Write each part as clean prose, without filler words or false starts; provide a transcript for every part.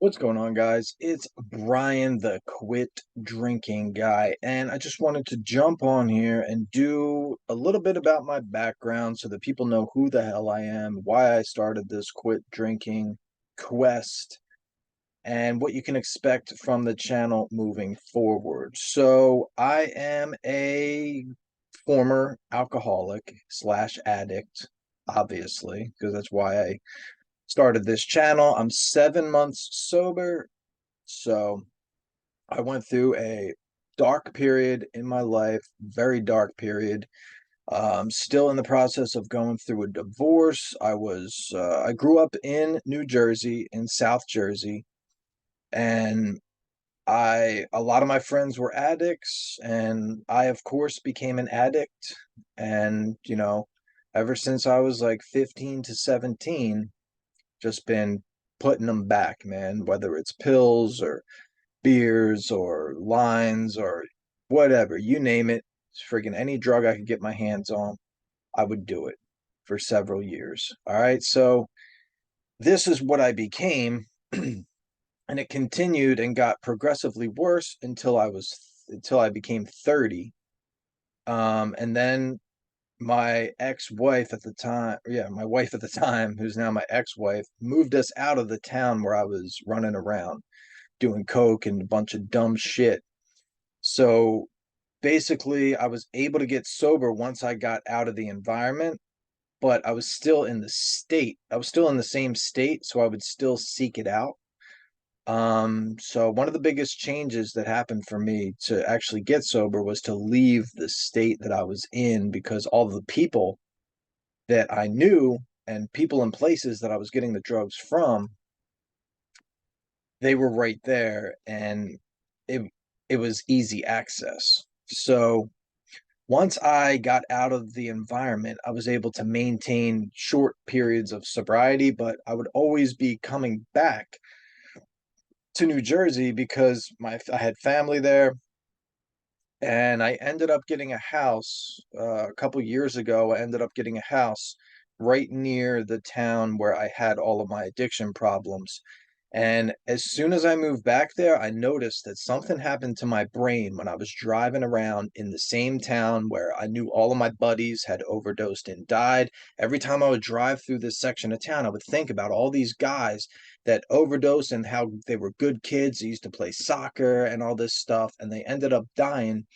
What's going on, guys? It's Brian, the quit drinking guy, and I just wanted to jump on here and do a little bit about my background so that people know who the hell I am, why I started this quit drinking quest, and what you can expect from the channel moving forward. So, I am a former alcoholic slash addict, obviously, because that's why I started this channel. I'm 7 months sober, so I went through a dark period in my life, very dark period. Still in the process of going through a divorce. I grew up in New Jersey, in South Jersey, and a lot of my friends were addicts, and I, of course, became an addict. And, ever since I was like 15 to 17, just been putting them back, man, whether it's pills or beers or lines or whatever, you name it. Friggin' any drug I could get my hands on, I would do it for several years. All right. So this is what I became. And it continued and got progressively worse until I became 30. And then my ex-wife at the time, yeah, my wife at the time, who's now my ex-wife, moved us out of the town where I was running around doing coke and a bunch of dumb shit. So basically, I was able to get sober once I got out of the environment, but I was still in the state. I was still in the same state, so I would still seek it out. So one of the biggest changes that happened for me to actually get sober was to leave the state that I was in, because all the people that I knew and people and places that I was getting the drugs from, they were right there, and it it was easy access. So once I got out of the environment, I was able to maintain short periods of sobriety, but I would always be coming back to New Jersey because I had family there, and I ended up getting a house a couple years ago. I ended up getting a house right near the town where I had all of my addiction problems. And as soon as I moved back there, I noticed that something happened to my brain when I was driving around in the same town where I knew all of my buddies had overdosed and died. Every time I would drive through this section of town, I would think about all these guys that overdosed and how they were good kids. They used to play soccer and all this stuff, and they ended up dying.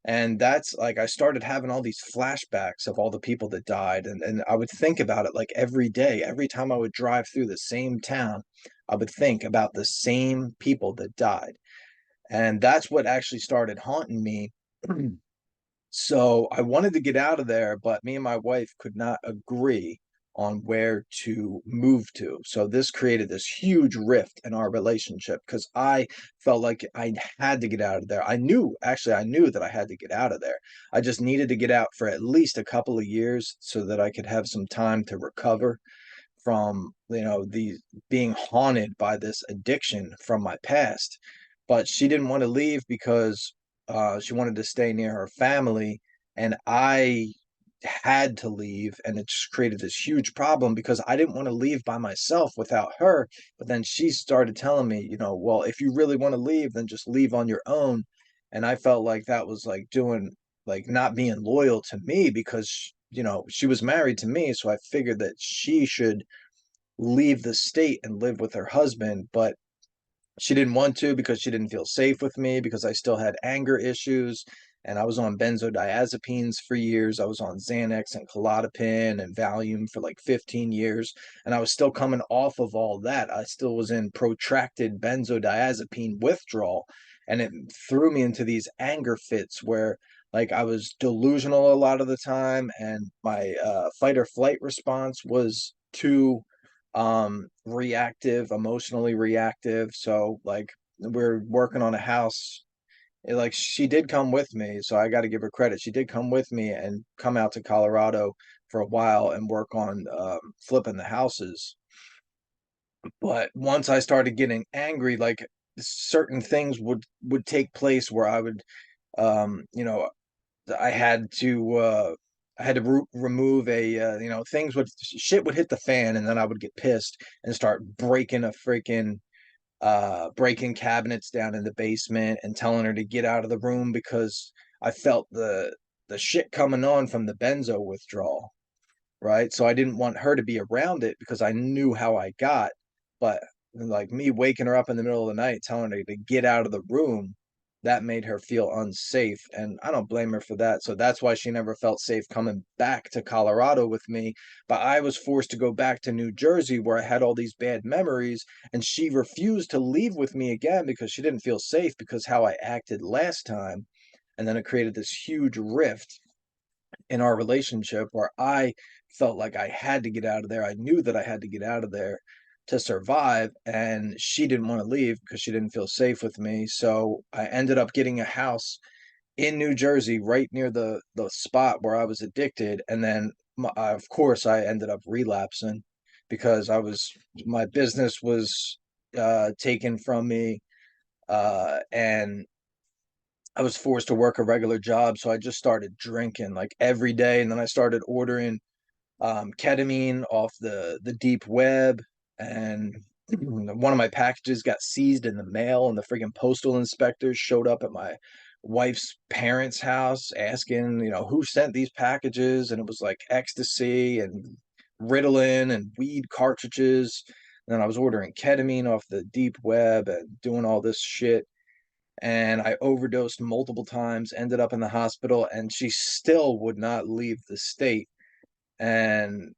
And that's like I started having all these flashbacks of all the people that died, and I would think about it like every day. Every time I would drive through the same town, I would think about the same people that died. And that's what actually started haunting me. So I wanted to get out of there, but me and my wife could not agree on where to move to. So this created this huge rift in our relationship because I felt like I had to get out of there. I knew that I had to get out of there. I just needed to get out for at least a couple of years so that I could have some time to recover from, the being haunted by this addiction from my past. But she didn't want to leave because she wanted to stay near her family, and I had to leave, and it just created this huge problem because I didn't want to leave by myself without her. But then she started telling me, well, if you really want to leave, then just leave on your own. And I felt like that was like not being loyal to me because she was married to me, so I figured that she should leave the state and live with her husband. But she didn't want to because she didn't feel safe with me, because I still had anger issues, and I was on benzodiazepines for years. I was on Xanax and Klonopin and Valium for like 15 years, and I was still coming off of all that. I still was in protracted benzodiazepine withdrawal, and it threw me into these anger fits where like I was delusional a lot of the time, and my fight or flight response was too reactive, emotionally reactive. So like we're working on a house. Like she did come with me, so I got to give her credit. She did come with me and come out to Colorado for a while and work on flipping the houses. But once I started getting angry, like certain things would take place where I would um you know I had to remove things would shit would hit the fan, and then I would get pissed and start breaking a freaking breaking cabinets down in the basement and telling her to get out of the room because I felt the shit coming on from the benzo withdrawal, right? So I didn't want her to be around it because I knew how I got. But like me waking her up in the middle of the night, telling her to get out of the room, that made her feel unsafe. And I don't blame her for that. So that's why she never felt safe coming back to Colorado with me. But I was forced to go back to New Jersey where I had all these bad memories. And she refused to leave with me again because she didn't feel safe because how I acted last time. And then it created this huge rift in our relationship where I felt like I had to get out of there. I knew that I had to get out of there to survive, and she didn't want to leave because she didn't feel safe with me. So I ended up getting a house in New Jersey right near the spot where I was addicted, and then of course I ended up relapsing because my business was taken from me, and I was forced to work a regular job, so I just started drinking like every day, and then I started ordering ketamine off the deep web, and one of my packages got seized in the mail, and the freaking postal inspectors showed up at my wife's parents' house asking, who sent these packages, and it was like ecstasy and Ritalin and weed cartridges. And then I was ordering ketamine off the deep web and doing all this shit, and I overdosed multiple times, ended up in the hospital, and she still would not leave the state. And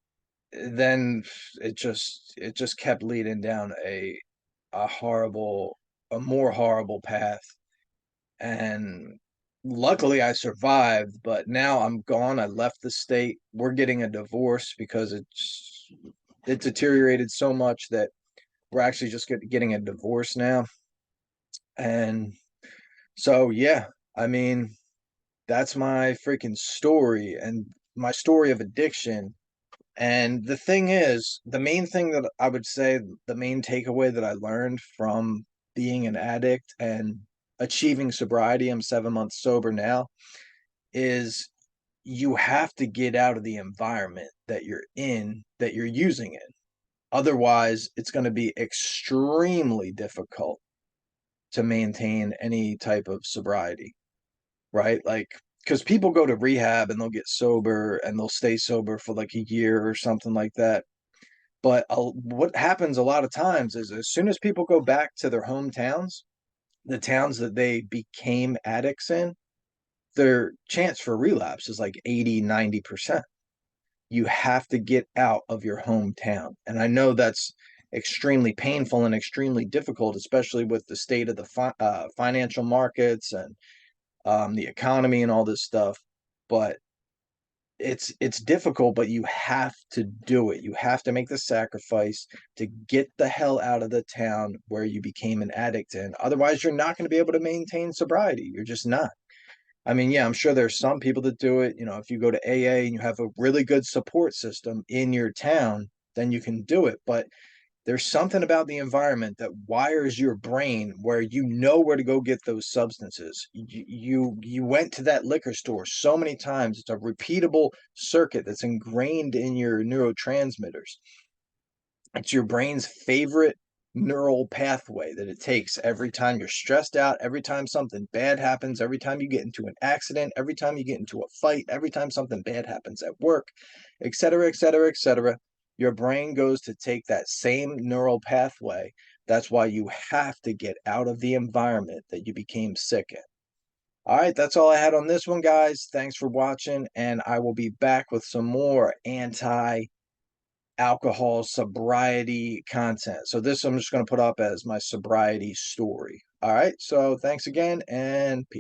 then it just kept leading down a horrible, a more horrible path. And luckily I survived, but now I'm gone. I left the state. We're getting a divorce because it deteriorated so much that we're actually just getting a divorce now. And so yeah, I mean, that's my freaking story and my story of addiction. And the thing is, the main thing that I would say, the main takeaway that I learned from being an addict and achieving sobriety, I'm 7 months sober now, is you have to get out of the environment that you're in, that you're using it. Otherwise, it's going to be extremely difficult to maintain any type of sobriety, right? Like, because people go to rehab and they'll get sober and they'll stay sober for like a year or something like that. But what happens a lot of times is as soon as people go back to their hometowns, the towns that they became addicts in, their chance for relapse is like 80, 90%. You have to get out of your hometown. And I know that's extremely painful and extremely difficult, especially with the state of the financial markets and the economy and all this stuff. But it's difficult, but you have to do it. You have to make the sacrifice to get the hell out of the town where you became an addict in. Otherwise, you're not going to be able to maintain sobriety. You're just not. I mean, yeah, I'm sure there's some people that do it. If you go to AA and you have a really good support system in your town, then you can do it. But there's something about the environment that wires your brain where you know where to go get those substances. You went to that liquor store so many times. It's a repeatable circuit that's ingrained in your neurotransmitters. It's your brain's favorite neural pathway that it takes every time you're stressed out, every time something bad happens, every time you get into an accident, every time you get into a fight, every time something bad happens at work, et cetera, et cetera, et cetera. Your brain goes to take that same neural pathway. That's why you have to get out of the environment that you became sick in. All right, that's all I had on this one, guys. Thanks for watching, and I will be back with some more alcohol sobriety content. So this I'm just going to put up as my sobriety story. All right. So thanks again and peace.